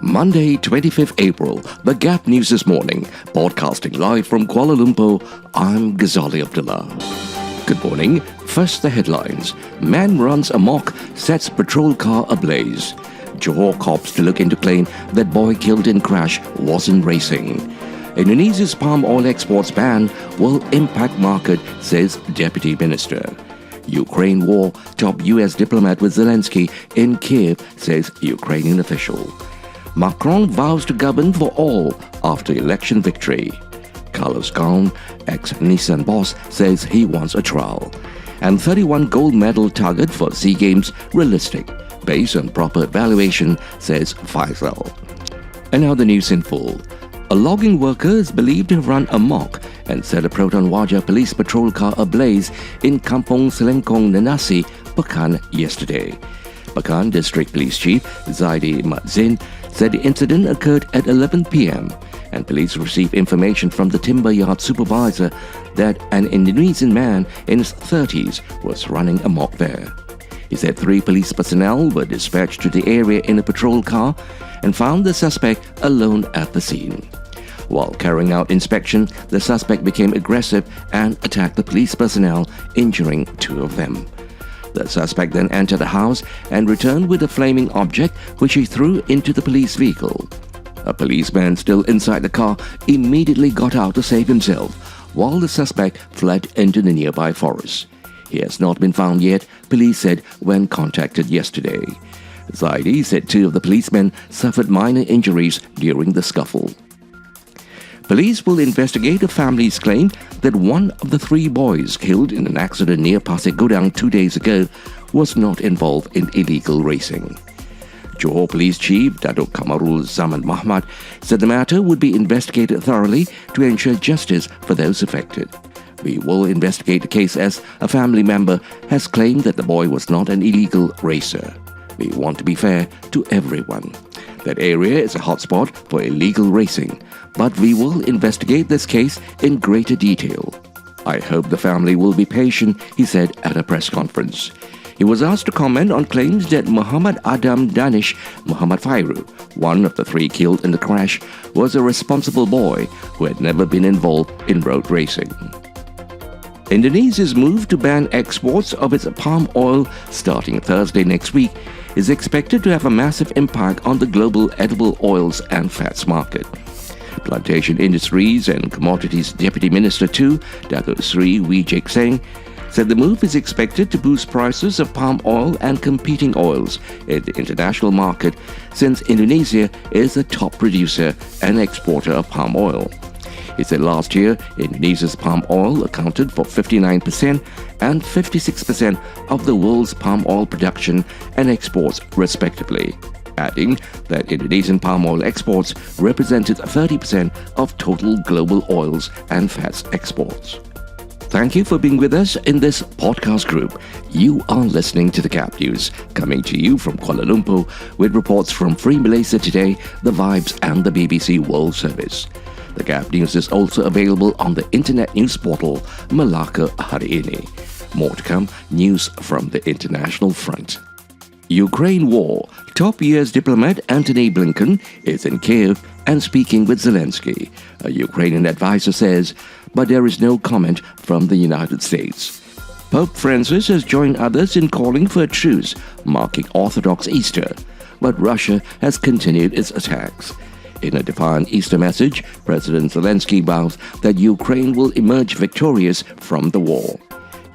Monday, 25th April, The Gap News This Morning, broadcasting live from Kuala Lumpur, I'm Ghazali Abdullah. Good morning. First, the headlines. Man runs amok, sets patrol car ablaze. Johor cops to look into claim that boy killed in crash wasn't racing. Indonesia's palm oil exports ban will impact market, says Deputy Minister. Ukraine war, top US diplomat with Zelensky in Kiev, says Ukrainian official. Macron vows to govern for all after election victory. Carlos Ghosn, ex-Nissan boss, says he wants a trial. And 31 gold medal target for SEA Games realistic, based on proper evaluation, says Faizal. And now the news in full. A logging worker is believed to have run amok and set a Proton Wajah police patrol car ablaze in Kampong Selengkong Nanasi, Pekan yesterday. Pekan District Police Chief Zaidi Madzin said the incident occurred at 11 p.m. and police received information from the timber yard supervisor that an Indonesian man in his 30s was running amok there. He said 3 police personnel were dispatched to the area in a patrol car and found the suspect alone at the scene. While carrying out inspection, the suspect became aggressive and attacked the police personnel, injuring 2 of them. The suspect then entered the house and returned with a flaming object which he threw into the police vehicle. A policeman still inside the car immediately got out to save himself, while the suspect fled into the nearby forest. He has not been found yet, police said when contacted yesterday. Zaidi said 2 of the policemen suffered minor injuries during the scuffle. Police will investigate a family's claim that one of the 3 boys killed in an accident near Pasir Gudang 2 days ago was not involved in illegal racing. Johor Police Chief Datuk Kamarul Zaman Mahmad said the matter would be investigated thoroughly to ensure justice for those affected. We will investigate the case as a family member has claimed that the boy was not an illegal racer. We want to be fair to everyone. That area is a hotspot for illegal racing, but we will investigate this case in greater detail. I hope the family will be patient, he said at a press conference. He was asked to comment on claims that Muhammad Adam Danish Muhammad Fairu, one of the 3 killed in the crash, was a responsible boy who had never been involved in road racing. Indonesia's move to ban exports of its palm oil starting Thursday next week is expected to have a massive impact on the global edible oils and fats market. Plantation Industries and Commodities Deputy Minister 2, Datuk Sri Wijek Seng, said the move is expected to boost prices of palm oil and competing oils in the international market since Indonesia is a top producer and exporter of palm oil. He said last year, Indonesia's palm oil accounted for 59% and 56% of the world's palm oil production and exports respectively, adding that Indonesian palm oil exports represented 30% of total global oils and fats exports. Thank you for being with us in this podcast group. You are listening to The Gap News, coming to you from Kuala Lumpur with reports from Free Malaysia Today, The Vibes and the BBC World Service. The Gap News is also available on the internet news portal Melaka Hari Ini. More to come, news from the international front. Ukraine war. Top US diplomat Antony Blinken is in Kiev and speaking with Zelensky, a Ukrainian advisor says, but there is no comment from the United States. Pope Francis has joined others in calling for a truce, marking Orthodox Easter, but Russia has continued its attacks. In a defiant Easter message, President Zelensky vows that Ukraine will emerge victorious from the war.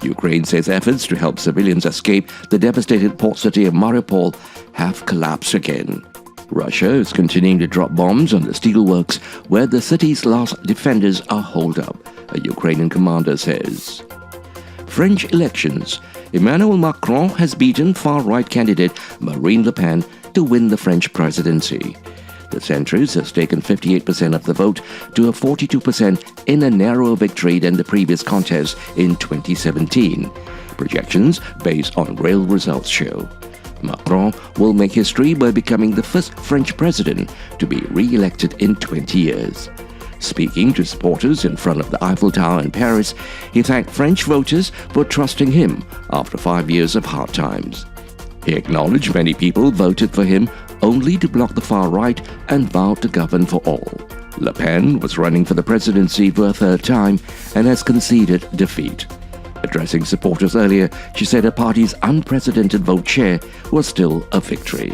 Ukraine says efforts to help civilians escape the devastated port city of Mariupol have collapsed again. Russia is continuing to drop bombs on the steelworks where the city's last defenders are holed up, a Ukrainian commander says. French elections. Emmanuel Macron has beaten far-right candidate Marine Le Pen to win the French presidency. The centrist has taken 58% of the vote to a 42% in a narrower victory than the previous contest in 2017. Projections based on real results show. Macron will make history by becoming the first French president to be re-elected in 20 years. Speaking to supporters in front of the Eiffel Tower in Paris, he thanked French voters for trusting him after 5 years of hard times. He acknowledged many people voted for him only to block the far right and vow to govern for all. Le Pen was running for the presidency for a third time and has conceded defeat. Addressing supporters earlier, she said her party's unprecedented vote share was still a victory.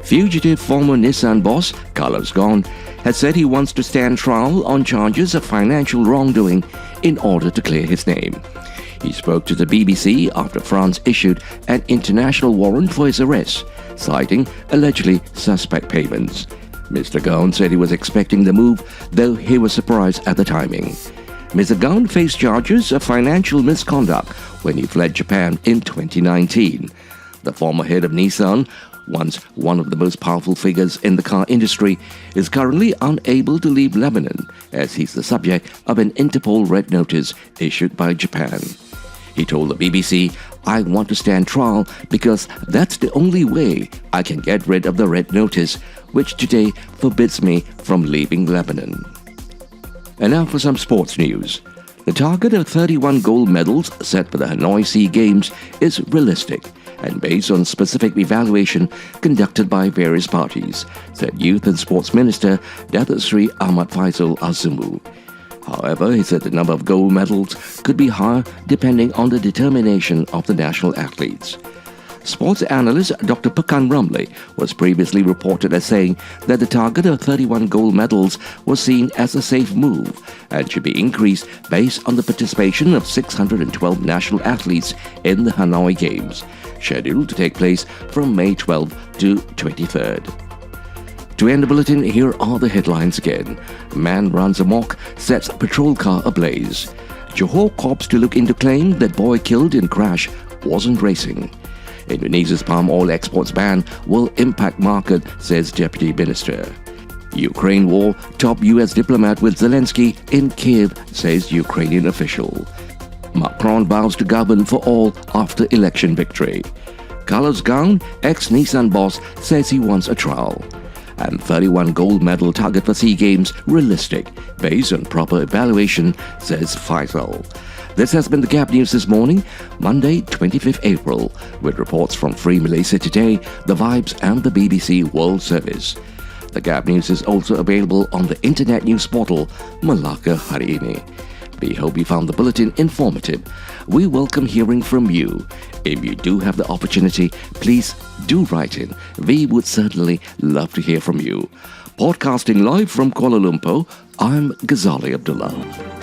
Fugitive former Nissan boss Carlos Ghosn has said he wants to stand trial on charges of financial wrongdoing in order to clear his name. He spoke to the BBC after France issued an international warrant for his arrest, citing allegedly suspect payments. Mr. Ghosn said he was expecting the move, though he was surprised at the timing. Mr. Ghosn faced charges of financial misconduct when he fled Japan in 2019. The former head of Nissan, once one of the most powerful figures in the car industry, is currently unable to leave Lebanon as he's the subject of an Interpol red notice issued by Japan. He told the BBC, "I want to stand trial because that's the only way I can get rid of the red notice, which today forbids me from leaving Lebanon." And now for some sports news. The target of 31 gold medals set for the Hanoi Sea Games is realistic and based on specific evaluation conducted by various parties, said Youth and Sports Minister Datuk Sri Ahmad Faizal Azumu. However, he said the number of gold medals could be higher depending on the determination of the national athletes. Sports analyst Dr. Pekan Ramlee was previously reported as saying that the target of 31 gold medals was seen as a safe move and should be increased based on the participation of 612 national athletes in the Hanoi Games, scheduled to take place from May 12 to 23rd. To end the bulletin, here are the headlines again. Man runs amok, sets patrol car ablaze. Johor cops to look into claim that boy killed in crash wasn't racing. Indonesia's palm oil exports ban will impact market, says Deputy Minister. Ukraine war, top US diplomat with Zelensky in Kiev, says Ukrainian official. Macron vows to govern for all after election victory. Carlos Ghosn, ex-Nissan boss, says he wants a trial. And 31 gold medal target for SEA Games realistic, based on proper evaluation, says Faizal. This has been the Gap News this morning, Monday, 25th April, with reports from Free Malaysia Today, The Vibes and the BBC World Service. The Gap News is also available on the internet news portal Melaka Hari Ini. We hope you found the bulletin informative. We welcome hearing from you. If you do have the opportunity, please do write in. We would certainly love to hear from you. Podcasting live from Kuala Lumpur, I'm Ghazali Abdullah.